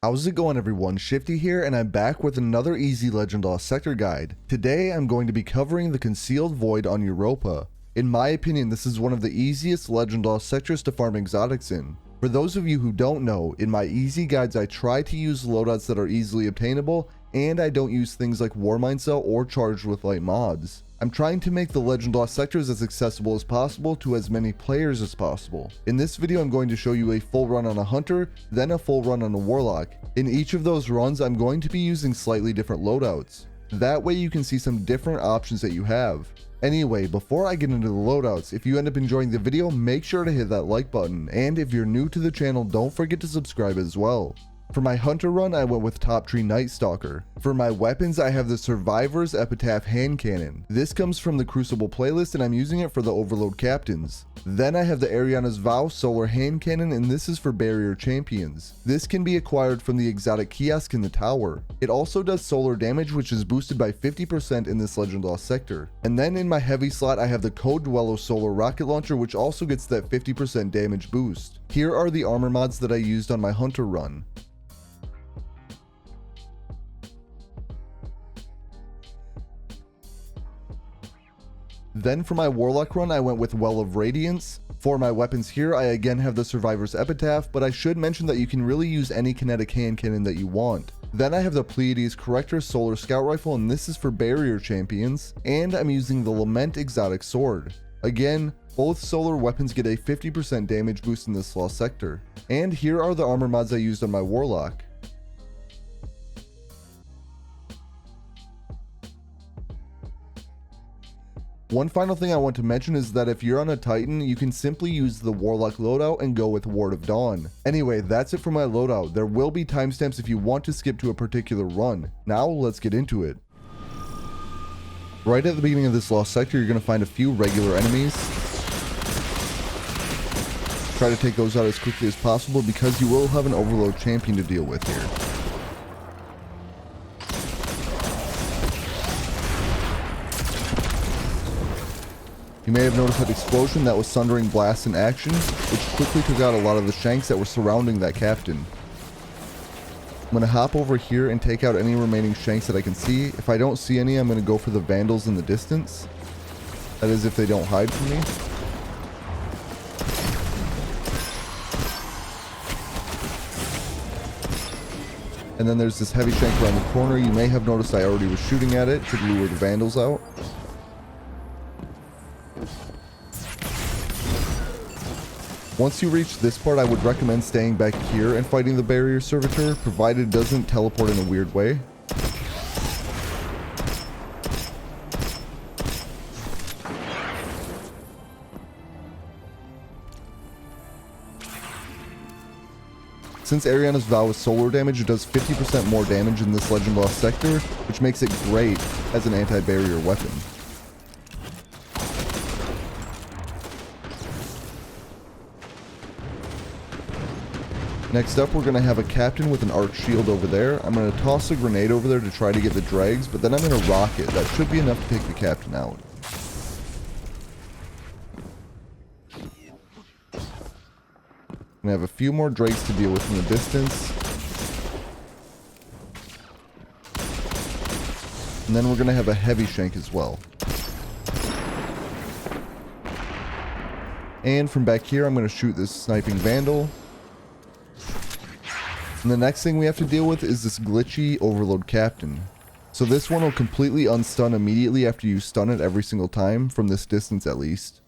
How's it going, everyone? Shifty here, and I'm back with another easy Legend Lost Sector guide. Today I'm going to be covering the Concealed Void on Europa. In my opinion, this is one of the easiest Legend Lost sectors to farm exotics in. For those of you who don't know, in my easy guides I try to use loadouts that are easily obtainable, and I don't use things like Warmind Cell or Charged with Light mods. I'm trying to make the Legend Lost sectors as accessible as possible to as many players as possible. In this video I'm going to show you a full run on a Hunter, then a full run on a Warlock. In each of those runs I'm going to be using slightly different loadouts. That way you can see some different options that you have. Anyway, before I get into the loadouts, if you end up enjoying the video, make sure to hit that like button, and if you're new to the channel, don't forget to subscribe as well. For my Hunter run, I went with Top Tree Night Stalker. For my weapons, I have the Survivor's Epitaph Hand Cannon. This comes from the Crucible playlist and I'm using it for the Overload Captains. Then I have the Ariana's Vow Solar Hand Cannon, and this is for Barrier Champions. This can be acquired from the exotic kiosk in the tower. It also does solar damage, which is boosted by 50% in this Legend Lost sector. And then in my heavy slot, I have the Code Dwello Solar Rocket Launcher, which also gets that 50% damage boost. Here are the armor mods that I used on my Hunter run. Then for my Warlock run, I went with Well of Radiance. For my weapons here, I again have the Survivor's Epitaph, but I should mention that you can really use any kinetic hand cannon that you want. Then I have the Pleiades Corrector Solar Scout Rifle, and this is for Barrier Champions, and I'm using the Lament Exotic Sword. Again, both solar weapons get a 50% damage boost in this Lost sector. And here are the armor mods I used on my Warlock. One final thing I want to mention is that if you're on a Titan, you can simply use the Warlock Loadout and go with Ward of Dawn. Anyway, that's it for my loadout. There will be timestamps if you want to skip to a particular run. Now let's get into it. Right at the beginning of this Lost sector, you're going to find a few regular enemies. Try to take those out as quickly as possible because you will have an Overload champion to deal with here. You may have noticed that explosion. That was Sundering Blast in action, which quickly took out a lot of the shanks that were surrounding that captain. I'm going to hop over here and take out any remaining shanks that I can see. If I don't see any, I'm going to go for the vandals in the distance. That is if they don't hide from me. And then there's this heavy shank around the corner. You may have noticed I already was shooting at it to lure the vandals out. Once you reach this part, I would recommend staying back here and fighting the barrier servitor, provided it doesn't teleport in a weird way. Since Ariana's Vow is solar damage, it does 50% more damage in this Legend Lost sector, which makes it great as an anti-barrier weapon. Next up, we're going to have a captain with an arc shield over there. I'm going to toss a grenade over there to try to get the dregs, but then I'm going to rocket. That should be enough to take the captain out. I'm going to have a few more dregs to deal with in the distance. And then we're going to have a heavy shank as well. And from back here, I'm going to shoot this sniping vandal. And the next thing we have to deal with is this glitchy Overload Captain. So this one will completely unstun immediately after you stun it every single time, from this distance at least.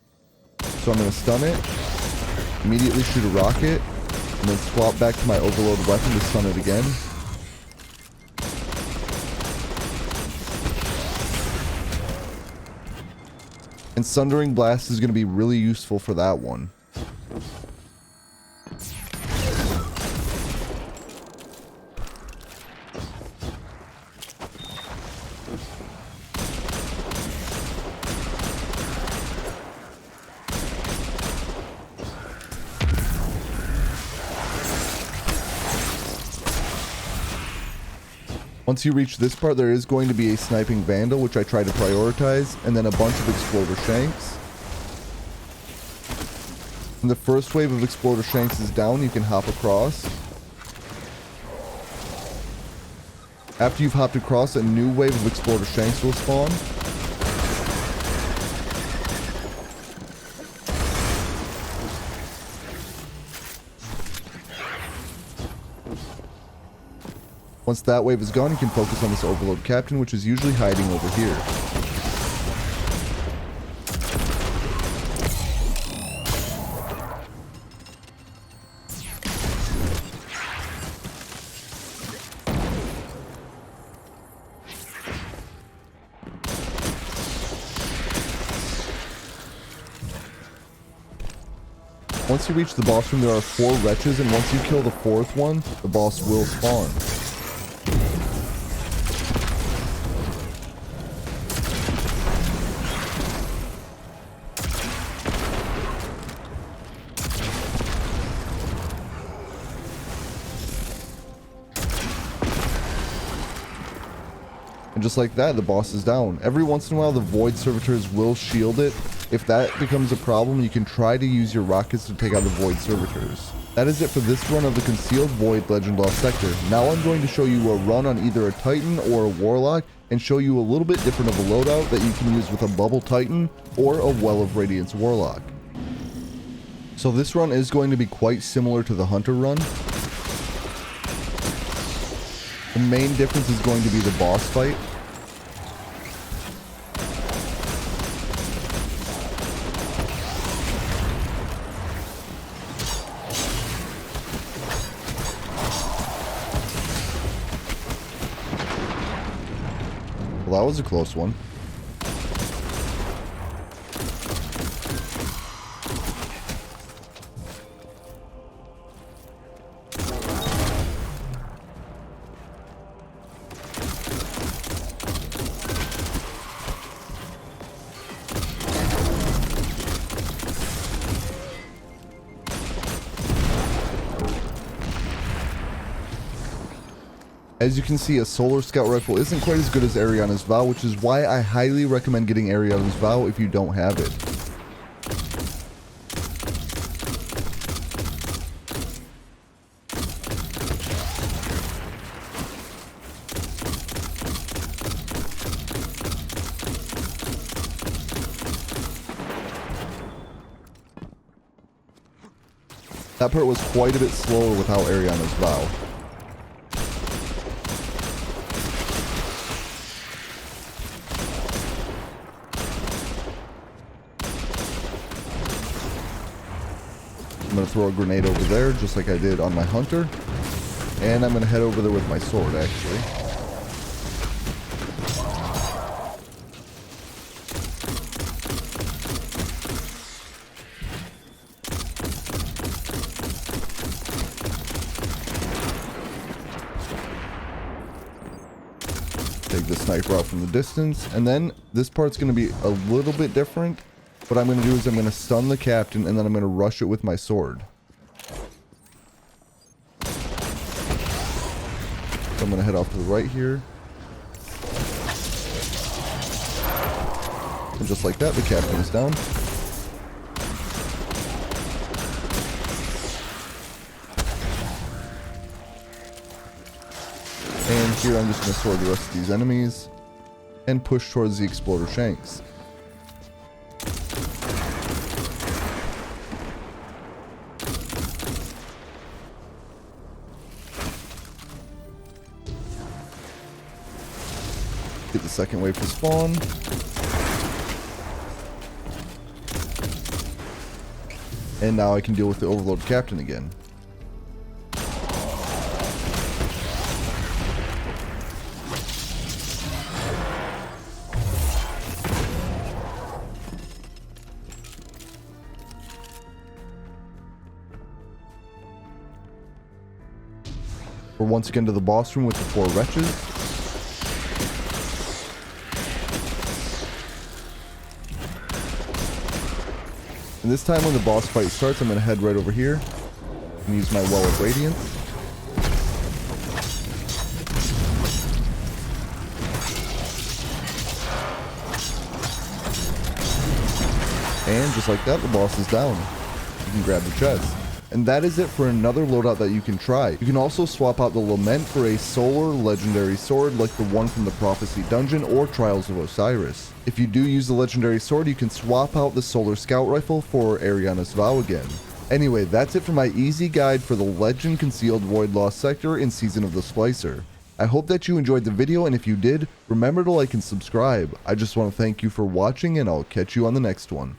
So I'm going to stun it, immediately shoot a rocket, and then swap back to my Overload weapon to stun it again. And Sundering Blast is going to be really useful for that one. Once you reach this part, there is going to be a sniping vandal, which I try to prioritize, and then a bunch of exploder shanks. When the first wave of exploder shanks is down, you can hop across. After you've hopped across, a new wave of explorer shanks will spawn. Once that wave is gone, you can focus on this overload captain, which is usually hiding over here. Once you reach the boss room, there are 4 wretches, and once you kill the 4th one, the boss will spawn. And just like that, the boss is down. Every once in a while, the void servitors will shield it. If that becomes a problem, you can try to use your rockets to take out the void servitors. That is it for this run of the Concealed Void Legend Lost Sector. Now I'm going to show you a run on either a Titan or a Warlock, and show you a little bit different of a loadout that you can use with a Bubble Titan or a Well of Radiance Warlock. So this run is going to be quite similar to the Hunter run. The main difference is going to be the boss fight. Well, that was a close one. As you can see, a Solar Scout Rifle isn't quite as good as Ariana's Vow, which is why I highly recommend getting Ariana's Vow if you don't have it. That part was quite a bit slower without Ariana's Vow. I'm going to throw a grenade over there, just like I did on my Hunter. And I'm going to head over there with my sword, actually. Take the sniper out from the distance. And then this part's going to be a little bit different. What I'm going to do is I'm going to stun the captain, and then I'm going to rush it with my sword. So I'm going to head off to the right here. And just like that, the captain is down. And here I'm just going to sword the rest of these enemies and push towards the exploder shanks. Get the second wave to spawn. And now I can deal with the overload captain again. We're once again to the boss room with the 4 wretches. And this time when the boss fight starts, I'm going to head right over here and use my Well of Radiance. And just like that, the boss is down. You can grab the chest. And that is it for another loadout that you can try. You can also swap out the Lament for a solar legendary sword like the one from the Prophecy Dungeon or Trials of Osiris. If you do use the legendary sword, you can swap out the solar scout rifle for Ariana's Vow again. Anyway, that's it for my easy guide for the Legend Concealed Void Lost Sector in Season of the Splicer. I hope that you enjoyed the video, and if you did, remember to like and subscribe. I just want to thank you for watching, and I'll catch you on the next one.